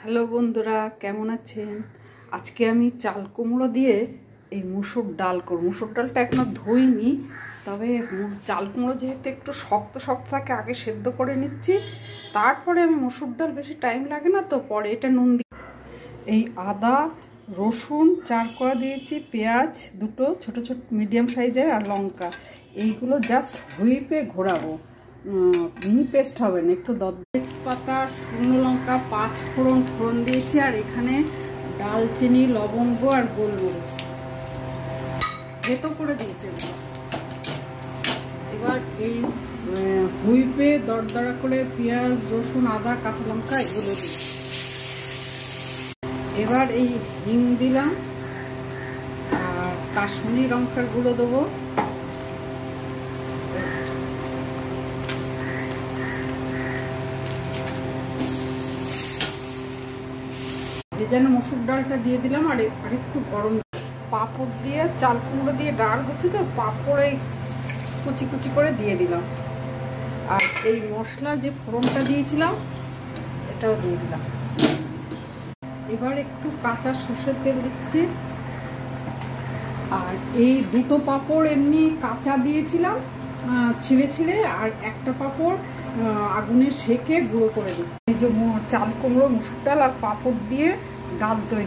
Hello বন্ধুরা, কেমন আছেন? আজকে আমি চাল কুমড়ো দিয়ে এই মুসুর ডাল করব। মুসুর ডালটা এখনো ধুইনি, তবে চাল কুমড়ো যেহেতু একটু শক্ত শক্ত থাকে আগে সেদ্ধ করে নিচ্ছি, তারপরে আমি মুসুর ডাল বেশি টাইম লাগে না তো পরে এটা নুন দিই। এই আদা রসুন 4 কোয়া দিয়েছি, পেঁয়াজ দুটো ছোট ছোট মিডিয়াম সাইজের, আর লঙ্কা এইগুলো জাস্ট হুইপে ঘোরাবো, মিহি পেস্ট হবে না। একটু তেজপাতা, শুকনো লঙ্কা, 5 ফোড়ন দিয়েছি, আর এখানে ডালচিনি, লবঙ্গ আর গোলমরিচ ভেতো করে দিয়েছি। এবার এই হুইপে দরদরা করে পেঁয়াজ রসুন আদা কাঁচা লঙ্কা এগুলো দিই। এবার এই হিং দিলাম আর কাশ্মীরি লঙ্কার গুঁড়ো দেবো। ভেজানো মসুর ডালটা দিয়ে দিলাম, আর একটু গরম পাঁপড় দিয়ে, চাল কুমড়ো দিয়ে ডাল হচ্ছে তো, পাঁপড়ে কুচি কুচি করে দিয়ে দিলাম। আর এই মশলা যে ফোড়নটা দিয়েছিলাম এটাও দিয়ে দিলাম। এবার একটু কাঁচা সর্ষের তেল দিচ্ছি, আর এই দুটো পাঁপড় এমনি কাঁচা দিয়েছিলাম ছিঁড়ে ছিঁড়ে, আর একটা পাঁপড় আগুনে সেকে গুঁড়ো করে দিই। এই যে চাল কুমড়ো, মুসুর ডাল আর পাঁপড় দিয়ে ডাল তৈরি।